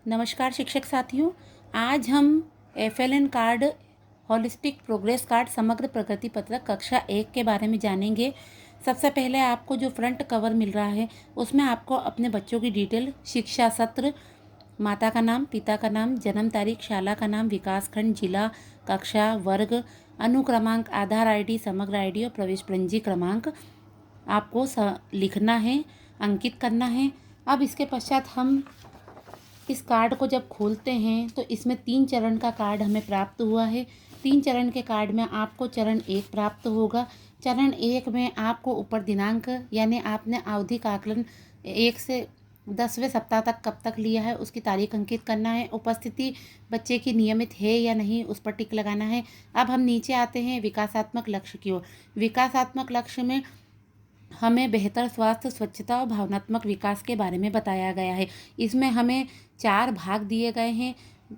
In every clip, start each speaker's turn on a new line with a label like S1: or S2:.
S1: नमस्कार शिक्षक साथियों। आज हम FLN card holistic progress card समग्र प्रगति पत्रक कक्षा 1 के बारे में जानेंगे। सबसे पहले आपको जो फ्रंट कवर मिल रहा है उसमें आपको अपने बच्चों की डिटेल, शिक्षा सत्र, माता का नाम, पिता का नाम, जन्म तारीख, शाला का नाम, विकास खंड, जिला, कक्षा, वर्ग, अनुक्रमांक, आधार आईडी, समग्र आईडी और प्रवेश पंजी क्रमांक आपको लिखना है, अंकित करना है। अब इसके पश्चात हम इस कार्ड को जब खोलते हैं तो इसमें 3 चरण का कार्ड हमें प्राप्त हुआ है। 3 चरण के कार्ड में आपको चरण 1 प्राप्त होगा। चरण 1 में आपको ऊपर दिनांक यानी आपने आवधिक आकलन 1 से 10वें सप्ताह तक कब तक लिया है उसकी तारीख अंकित करना है। उपस्थिति बच्चे की नियमित है या नहीं उस पर टिक लगाना है। अब हम नीचे आते हैं विकासात्मक लक्ष्य की ओर। विकासात्मक लक्ष्य में हमें बेहतर स्वास्थ्य, स्वच्छता और भावनात्मक विकास के बारे में बताया गया है। इसमें हमें 4 भाग दिए गए हैं,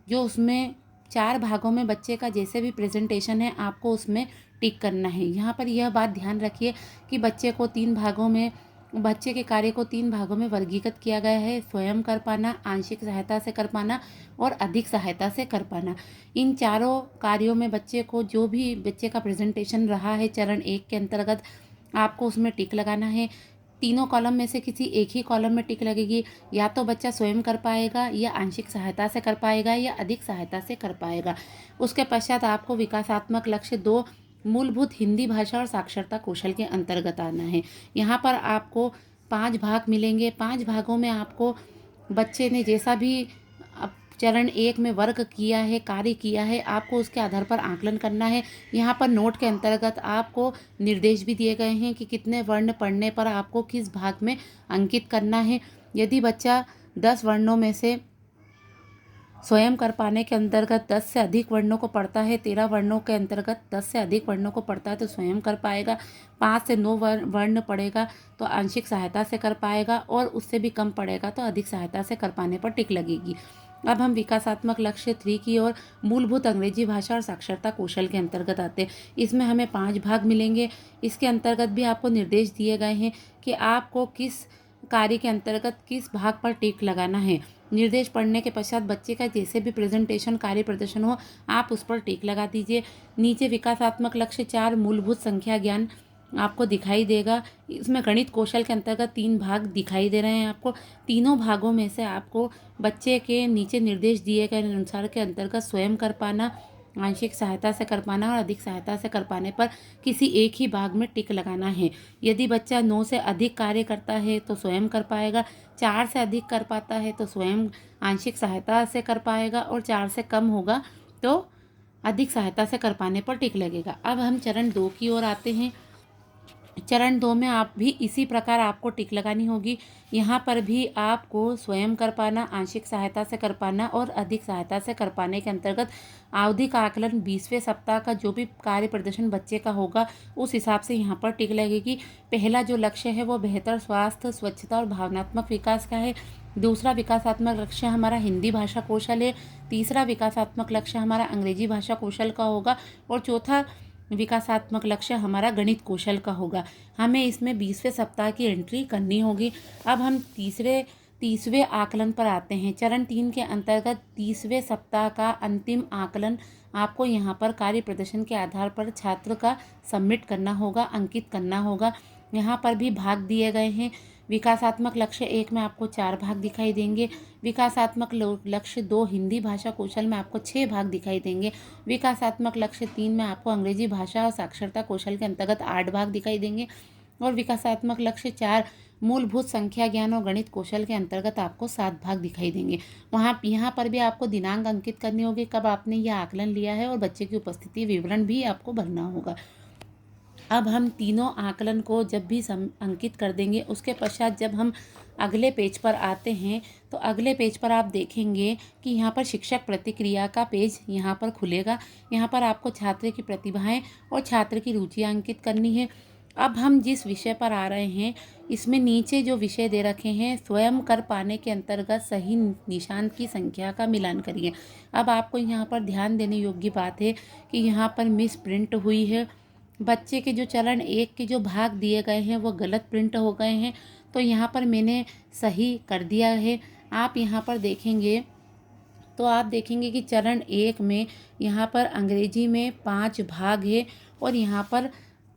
S1: जो उसमें 4 भागों में बच्चे का जैसे भी प्रेजेंटेशन है आपको उसमें टिक करना है। यहाँ पर यह बात ध्यान रखिए कि बच्चे के कार्य को 3 भागों में वर्गीकृत किया गया है: स्वयं कर पाना, आंशिक सहायता से कर पाना और अधिक सहायता से कर पाना। इन चारों कार्यों में बच्चे को जो भी बच्चे का प्रेजेंटेशन रहा है चरण 1 के अंतर्गत आपको उसमें टिक लगाना है। तीनों कॉलम में से किसी एक ही कॉलम में टिक लगेगी। या तो बच्चा स्वयं कर पाएगा, या आंशिक सहायता से कर पाएगा, या अधिक सहायता से कर पाएगा। उसके पश्चात आपको विकासात्मक लक्ष्य 2 मूलभूत हिंदी भाषा और साक्षरता कौशल के अंतर्गत आना है। यहाँ पर आपको 5 भाग मिलेंगे। 5 भागों में आपको बच्चे ने जैसा भी चरण 1 में वर्क किया है, कार्य किया है, आपको उसके आधार पर आकलन करना है। यहाँ पर नोट के अंतर्गत आपको निर्देश भी दिए गए हैं कि कितने वर्ण पढ़ने पर आपको किस भाग में अंकित करना है। यदि बच्चा 10 वर्णों में से स्वयं कर पाने के अंतर्गत 10 से अधिक वर्णों को पढ़ता है, 13 वर्णों के अंतर्गत 10 से अधिक वर्णों को पढ़ता है तो स्वयं कर पाएगा। 5 से 9 वर्ण पढ़ेगा तो आंशिक सहायता से कर पाएगा, और उससे भी कम पढ़ेगा तो अधिक सहायता से कर पाने पर टिक लगेगी। अब हम विकासात्मक लक्ष्य 3 की ओर मूलभूत अंग्रेजी भाषा और साक्षरता कौशल के अंतर्गत आते हैं। इसमें हमें 5 भाग मिलेंगे। इसके अंतर्गत भी आपको निर्देश दिए गए हैं कि आपको किस कार्य के अंतर्गत किस भाग पर टिक लगाना है। निर्देश पढ़ने के पश्चात बच्चे का जैसे भी प्रेजेंटेशन, कार्य प्रदर्शन हो आप उस पर टिक लगा दीजिए। नीचे विकासात्मक लक्ष्य 4 मूलभूत संख्या ज्ञान आपको दिखाई देगा। इसमें गणित कौशल के अंतर्गत 3 भाग दिखाई दे रहे हैं आपको। तीनों भागों में से आपको बच्चे के नीचे निर्देश दिए गए अनुसार के अंतर्गत स्वयं कर पाना, आंशिक सहायता से कर पाना और अधिक सहायता से कर पाने पर किसी एक ही भाग में टिक लगाना है। यदि बच्चा 9 से अधिक कार्य करता है तो स्वयं कर पाएगा, 4 से अधिक कर पाता है तो स्वयं आंशिक सहायता से कर पाएगा, और 4 से कम होगा तो अधिक सहायता से कर पाने पर टिक लगेगा। अब हम चरण 2 की ओर आते हैं। चरण 2 में आप भी इसी प्रकार आपको टिक लगानी होगी। यहाँ पर भी आपको स्वयं कर पाना, आंशिक सहायता से कर पाना और अधिक सहायता से कर पाने के अंतर्गत आवधिक आकलन 20वें सप्ताह का जो भी कार्य प्रदर्शन बच्चे का होगा उस हिसाब से यहाँ पर टिक लगेगी। पहला जो लक्ष्य है वो बेहतर स्वास्थ्य, स्वच्छता और भावनात्मक विकास का है। दूसरा विकासात्मक लक्ष्य हमारा हिंदी भाषा कौशल है। तीसरा विकासात्मक लक्ष्य हमारा अंग्रेजी भाषा कौशल का होगा, और चौथा विकासात्मक लक्ष्य हमारा गणित कौशल का होगा। हमें इसमें 20वें सप्ताह की एंट्री करनी होगी। अब हम तीसवें आकलन पर आते हैं। चरण 3 के अंतर्गत 30वें सप्ताह का अंतिम आकलन आपको यहाँ पर कार्य प्रदर्शन के आधार पर छात्र का सबमिट करना होगा, अंकित करना होगा। यहाँ पर भी भाग दिए गए हैं। विकासात्मक लक्ष्य 1 में आपको 4 भाग दिखाई देंगे। विकासात्मक लक्ष्य 2 हिंदी भाषा कौशल में आपको 6 भाग दिखाई देंगे। विकासात्मक लक्ष्य 3 में आपको अंग्रेजी भाषा और साक्षरता कौशल के अंतर्गत 8 भाग दिखाई देंगे, और विकासात्मक लक्ष्य 4 मूलभूत संख्या ज्ञान और गणित कौशल के अंतर्गत आपको 7 भाग दिखाई देंगे। यहाँ पर भी आपको दिनांक अंकित करनी होगी कब आपने यह आकलन लिया है, और बच्चे की उपस्थिति विवरण भी आपको भरना होगा। अब हम तीनों आकलन को जब भी अंकित कर देंगे उसके पश्चात जब हम अगले पेज पर आते हैं तो अगले पेज पर आप देखेंगे कि यहाँ पर शिक्षक प्रतिक्रिया का पेज यहाँ पर खुलेगा। यहाँ पर आपको छात्र की प्रतिभाएं और छात्र की रुचियाँ अंकित करनी है। अब हम जिस विषय पर आ रहे हैं इसमें नीचे जो विषय दे रखे हैं, स्वयं कर पाने के अंतर्गत सही निशान की संख्या का मिलान करिए। अब आपको यहाँ पर ध्यान देने योग्य बात है कि यहाँ पर मिस प्रिंट हुई है। बच्चे के जो चरण 1 के जो भाग दिए गए हैं वो गलत प्रिंट हो गए हैं, तो यहाँ पर मैंने सही कर दिया है। आप यहाँ पर देखेंगे तो आप देखेंगे कि चरण 1 में यहाँ पर अंग्रेजी में 5 भाग है और यहाँ पर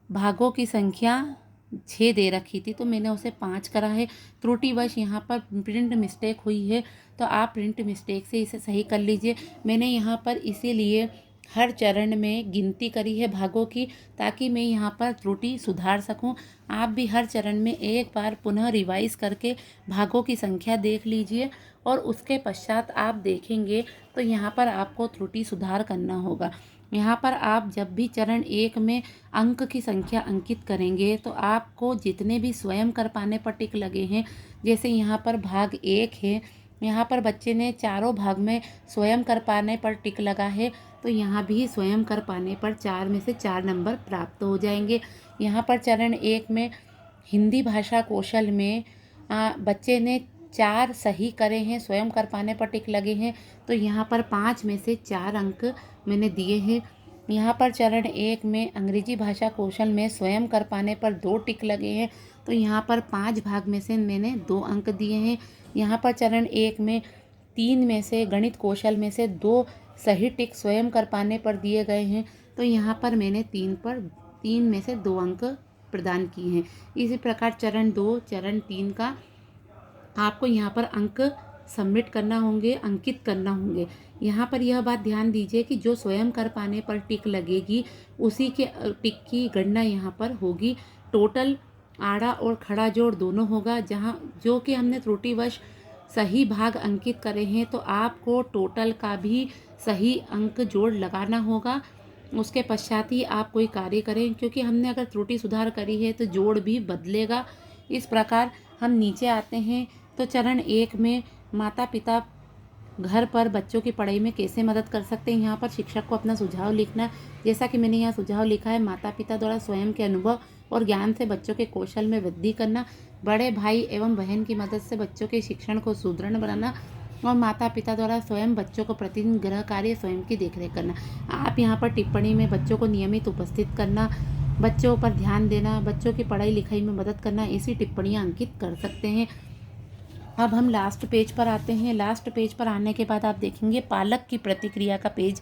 S1: भागों की संख्या 6 दे रखी थी, तो मैंने उसे 5 करा है। त्रुटिवश यहाँ पर प्रिंट मिस्टेक हुई है, तो आप प्रिंट मिस्टेक से इसे सही कर लीजिए। मैंने यहाँ पर इसीलिए हर चरण में गिनती करी है भागों की, ताकि मैं यहाँ पर त्रुटि सुधार सकूं। आप भी हर चरण में एक बार पुनः रिवाइज करके भागों की संख्या देख लीजिए और उसके पश्चात आप देखेंगे तो यहाँ पर आपको त्रुटि सुधार करना होगा। यहाँ पर आप जब भी चरण 1 में अंक की संख्या अंकित करेंगे तो आपको जितने भी स्वयं कर पाने पर टिक लगे हैं, जैसे यहाँ पर भाग 1 है, यहाँ पर बच्चे ने चारों भाग में स्वयं कर पाने पर टिक लगा है, तो यहाँ भी स्वयं कर पाने पर 4 में से 4 नंबर प्राप्त हो जाएंगे। यहाँ पर चरण 1 में हिंदी भाषा कौशल में बच्चे ने 4 सही करे हैं, स्वयं कर पाने पर टिक लगे हैं, तो यहाँ पर 5 में से 4 अंक मैंने दिए हैं। यहाँ पर चरण 1 में अंग्रेजी भाषा कौशल में स्वयं कर पाने पर 2 टिक लगे हैं, तो यहाँ पर 5 भाग में से मैंने 2 अंक दिए हैं। यहाँ पर चरण 1 में 3 में से गणित कौशल में से 2 सही टिक स्वयं कर पाने पर दिए गए हैं, तो यहाँ पर मैंने 3 में से 2 अंक प्रदान किए हैं। इसी प्रकार चरण 2, चरण 3 का आपको यहाँ पर अंक सबमिट करना होंगे, अंकित करना होंगे। यहाँ पर यह बात ध्यान दीजिए कि जो स्वयं कर पाने पर टिक लगेगी उसी के टिक की गणना यहाँ पर होगी। टोटल आड़ा और खड़ा जोड़ दोनों होगा, जहाँ जो कि हमने त्रुटिवश सही भाग अंकित करे हैं, तो आपको टोटल का भी सही अंक जोड़ लगाना होगा। उसके पश्चात ही आप कोई कार्य करें, क्योंकि हमने अगर त्रुटि सुधार करी है तो जोड़ भी बदलेगा। इस प्रकार हम नीचे आते हैं तो चरण 1 में माता पिता घर पर बच्चों की पढ़ाई में कैसे मदद कर सकते हैं, यहाँ पर शिक्षक को अपना सुझाव लिखना है। जैसा कि मैंने यहाँ सुझाव लिखा है, माता पिता द्वारा स्वयं के अनुभव और ज्ञान से बच्चों के कौशल में वृद्धि करना, बड़े भाई एवं बहन की मदद से बच्चों के शिक्षण को सुदृढ़ बनाना और माता पिता द्वारा स्वयं बच्चों को प्रतिदिन गृह कार्य स्वयं की देखरेख करना। आप यहाँ पर टिप्पणी में बच्चों को नियमित उपस्थित करना, बच्चों पर ध्यान देना, बच्चों की पढ़ाई लिखाई में मदद करना, ऐसी टिप्पणियाँ अंकित कर सकते हैं। अब हम लास्ट पेज पर आते हैं। लास्ट पेज पर आने के बाद आप देखेंगे पालक की प्रतिक्रिया का पेज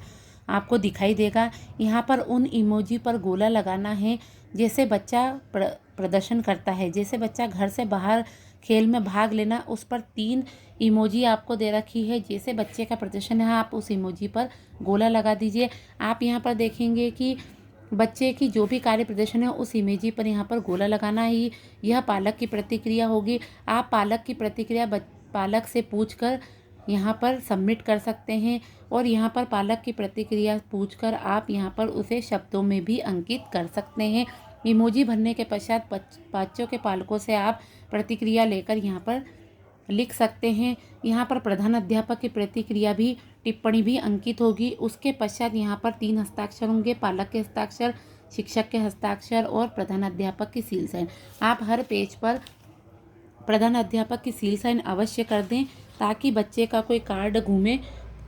S1: आपको दिखाई देगा। यहाँ पर उन इमोजी पर गोला लगाना है जैसे बच्चा प्रदर्शन करता है। जैसे बच्चा घर से बाहर खेल में भाग लेना, उस पर 3 इमोजी आपको दे रखी है। जैसे बच्चे का प्रदर्शन है, आप उस इमोजी पर गोला लगा दीजिए। आप यहाँ पर देखेंगे कि बच्चे की जो भी कार्य प्रदर्शन है उस इमेजी पर यहाँ पर गोला लगाना ही यह पालक की प्रतिक्रिया होगी। आप पालक की प्रतिक्रिया पालक से पूछकर यहाँ पर सबमिट कर सकते हैं और यहाँ पर पालक की प्रतिक्रिया पूछकर आप यहाँ पर उसे शब्दों में भी अंकित कर सकते हैं। इमोजी भरने के पश्चात बच्चों के पालकों से आप प्रतिक्रिया लेकर यहाँ पर लिख सकते हैं। यहाँ पर प्रधान अध्यापक की प्रतिक्रिया भी, टिप्पणी भी अंकित होगी। उसके पश्चात यहाँ पर 3 हस्ताक्षर होंगे, पालक के हस्ताक्षर, शिक्षक के हस्ताक्षर और प्रधान अध्यापक की सील साइन। आप हर पेज पर प्रधान अध्यापक की सील साइन अवश्य कर दें, ताकि बच्चे का कोई कार्ड घूमे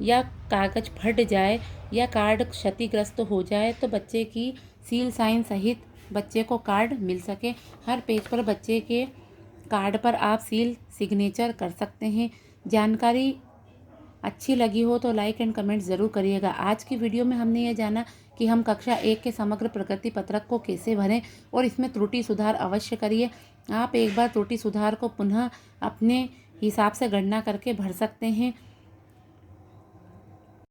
S1: या कागज फट जाए या कार्ड क्षतिग्रस्त हो जाए तो बच्चे की सील साइन सहित बच्चे को कार्ड मिल सके। हर पेज पर बच्चे के कार्ड पर आप सील सिग्नेचर कर सकते हैं। जानकारी अच्छी लगी हो तो लाइक एंड कमेंट ज़रूर करिएगा। आज की वीडियो में हमने ये जाना कि हम कक्षा 1 के समग्र प्रगति पत्रक को कैसे भरें और इसमें त्रुटि सुधार अवश्य करिए। आप एक बार त्रुटि सुधार को पुनः अपने हिसाब से गणना करके भर सकते हैं।